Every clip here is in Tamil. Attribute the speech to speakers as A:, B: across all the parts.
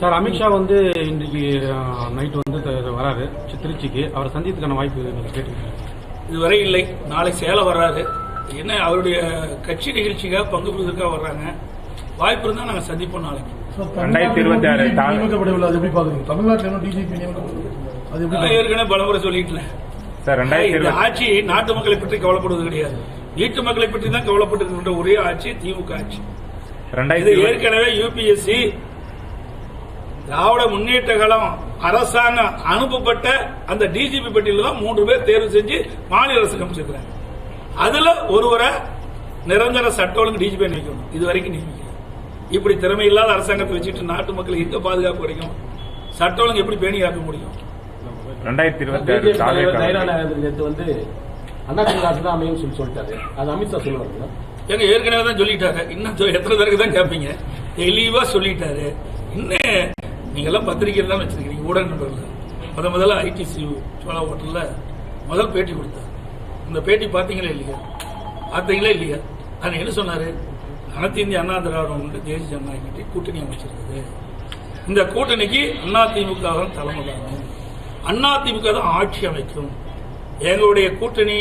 A: சார், அமித்ஷா வந்து இன்றைக்கு நைட் வந்து வராரு திருச்சிக்கு. அவரை சந்திக்கிறதுக்கான வாய்ப்பு நீங்க கேட்டுருக்கீங்க?
B: இதுவரை இல்லை. நாளை சேலம் வர்றாரு. என்ன அவருடைய கட்சி நிகழ்ச்சிக்காக பங்கு பெறுவதற்காக வர்றாங்க. வாய்ப்பு இருந்தா நாங்க சந்திப்போம் நாளைக்கு.
C: 2026 எப்படி பாக்குறீங்க? தமிழ்நாட்டில் டிஜிபி
B: ஏற்கனவே பலமுறை சொல்லிட்டேன். ஆட்சி நாட்டு மக்களை பற்றி கவலைப்படுவது கிடையாது, வீட்டு மக்களை பற்றி தான் கவலைப்பட்டு ஒரே ஆட்சி திமுக ஆட்சி. ஏற்கனவே யூபிஎஸ்சி திராவிட முன்னேற்ற கழகம் அரசாங்கம் அனுப்பப்பட்ட அந்த டிஜிபி பட்டியலில் தான் 3 பேர் தேர்வு செஞ்சு மாநில அரசுக்கு அமைச்சிருக்கிறாங்க. அதுல ஒருவரை நிரந்தர சட்ட ஒழுங்கு டிஜிபி நியமிக்கணும். இதுவரைக்கும் நியமிக்கல. இப்படி திறமை இல்லாத அரசாங்கத்தை வச்சுட்டு நாட்டு மக்களுக்கு எங்க பாதுகாப்பு கிடைக்கும்? சட்ட ஒழுங்கு எப்படி பேணி காக்க முடியும்?
D: 2026 வந்து அதிமுக தான் அமையும் சொல்லிட்டாரு. அது அமித்ஷா சொல்லுவாங்க.
B: எங்க ஏற்கனவே தான் சொல்லிட்டாரு. இன்னும் எத்தனை பேருக்கு தான் கேட்பீங்க? தெளிவா சொல்லிட்டாரு. இன்னும் நீங்க எல்லாம் பத்திரிகையில் தான் வச்சிருக்கீங்க, ஊடக நண்பர்கள். முதல்ல ஐடிசி சோழா ஹோட்டல்ல முதல் பேட்டி கொடுத்தார். இந்த பேட்டி பாத்தீங்களா இல்லையா? பார்த்தீங்களா இல்லையா? அது என்ன சொன்னாரு? அனைத்து இந்திய அண்ணா திராவிட தேசிய ஜனநாயக கட்சி கூட்டணி அமைச்சிருக்குது. இந்த கூட்டணிக்கு அதிமுக தான் தலைமை தாங்கும், அதிமுக தான் ஆட்சி அமைக்கும். எங்களுடைய கூட்டணி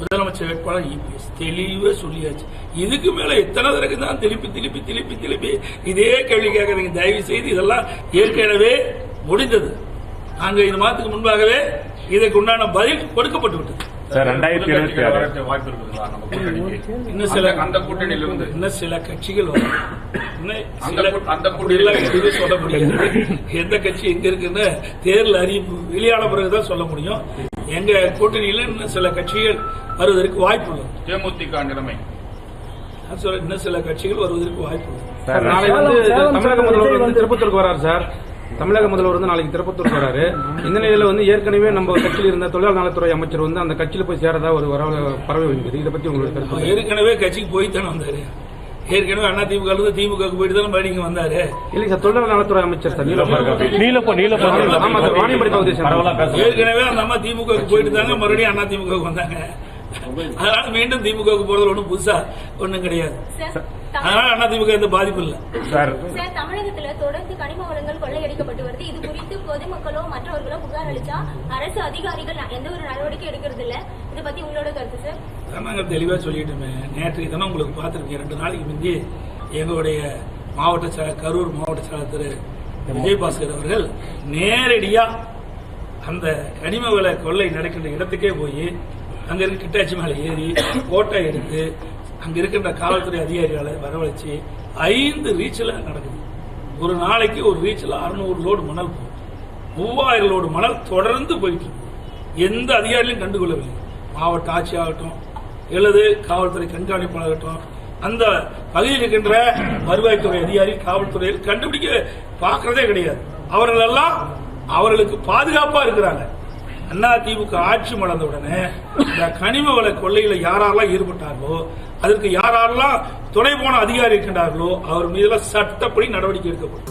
B: முதலமைச்சர் வேட்பாளர் இபிஎஸ் தெளிவா சொல்லியாச்சு. இதுக்கு மேல எத்தனை தடவை தான் திருப்பி இதே கேள்வி கேட்கறீங்க? தயவு செய்து இதெல்லாம் ஏற்கனவே முடிந்தது. நாங்க இந்த மாதத்துக்கு முன்பாகவே இதற்கு உண்டான பதில் கொடுக்கப்பட்டு விட்டது. இன்னும் சில கட்சிகள் சொல்ல முடியாது. எந்த கட்சி எங்க இருக்குன்னு தேர்தல் அறிவிப்பு வெளியான பிறகுதான் சொல்ல முடியும். எங்க கூட்டணியில் இன்னும் சில கட்சிகள் வருவதற்கு வாய்ப்பு உள்ளது. தேமுதிக நிலைமை இன்னும் சில கட்சிகள் வருவதற்கு வாய்ப்பு உள்ளது.
A: நாளை வந்து தமிழக முதல்வர் வந்து திருப்பத்தூருக்கு வராரு சார். தமிழக முதல்வர் வந்து நாளைக்கு திருப்பத்தூருக்கு வராரு. இந்த நிலையில வந்து ஏற்கனவே நம்ம கட்சியில் இருந்த தொழிலாளர் நலத்துறை அமைச்சர் வந்து அந்த கட்சியில போய் சேரதா ஒரு பரவி வருகிறது. இதை பத்தி உங்களுக்கு கருத்து?
B: ஏற்கனவே கட்சிக்கு போய்த்தானே வந்தாரு. ஏற்கனவே அதிமுக திமுக போயிட்டு தானே மறுபடியும் வந்தாரு.
A: இல்லைங்க சார், தொழிலாளர் நலத்துறை அமைச்சர் சார்
B: ஏற்கனவே அந்த அம்மா திமுக போயிட்டு தாங்க மறுபடியும் அதிமுக வந்தாங்க. அதனால மீண்டும் திமுக போறது ஒன்றும் புதுசா ஒன்றும் கிடையாது. அதனால அதிமுக எந்த பாதிப்பு இல்லை.
E: தமிழகத்துல தொடர்ந்து கனிம வளங்கள் கொள்ளையடிக்கப்பட்டு வருது. இது குறித்து பொதுமக்களோ மற்றவர்களோ புகார் அளிச்சா அரசு அதிகாரிகள் எந்த ஒரு நடவடிக்கை எடுக்கிறது இல்ல. இதை பத்தி உங்களோட கருத்து சார்?
B: நாங்க தெளிவா சொல்லிட்டோமே. நேற்று தானே உங்களுக்கு பார்த்திருக்கேன். 2 நாளைக்கு முந்தி எங்களுடைய கரூர் மாவட்ட செயலர் திரு விஜயபாஸ்கர் அவர்கள் நேரடியா அந்த கனிம வள கொள்ளை நடக்கின்ற இடத்துக்கே போய் அங்க இருக்க கிட்டாச்சி மேல ஏறி போட்டோ எடுத்து அங்க இருக்கின்ற காவல்துறை அதிகாரிகளை வரவழைச்சு 5 ரீச்ல நடக்குது. ஒரு நாளைக்கு ஒரு ரீச்ல 600 லோடு மணல் போகும். 3000 லோடு மணல் தொடர்ந்து போயிட்டு இருக்கு. எந்த அதிகாரியும் கண்டுகொள்ளவில்லை. மாவட்ட ஆட்சி ஆகட்டும் அல்லது காவல்துறை கண்காணிப்பாளர், அந்த பகுதியில் இருக்கின்ற வருவாய்த்துறை அதிகாரி காவல்துறையில் கண்டுபிடிக்க பார்க்கறதே கிடையாது. அவர்கள் எல்லாம் அவர்களுக்கு பாதுகாப்பா இருக்கிறாங்க. அதிமுக ஆட்சி மலர்ந்த உடனே இந்த கனிம வள கொள்ளையில யாரெல்லாம் ஈடுபட்டார்களோ, அதற்கு யாரெல்லாம் துணை போன அதிகாரி இருக்கின்றார்களோ அவர் மீது சட்டப்படி நடவடிக்கை எடுக்கப்படும்.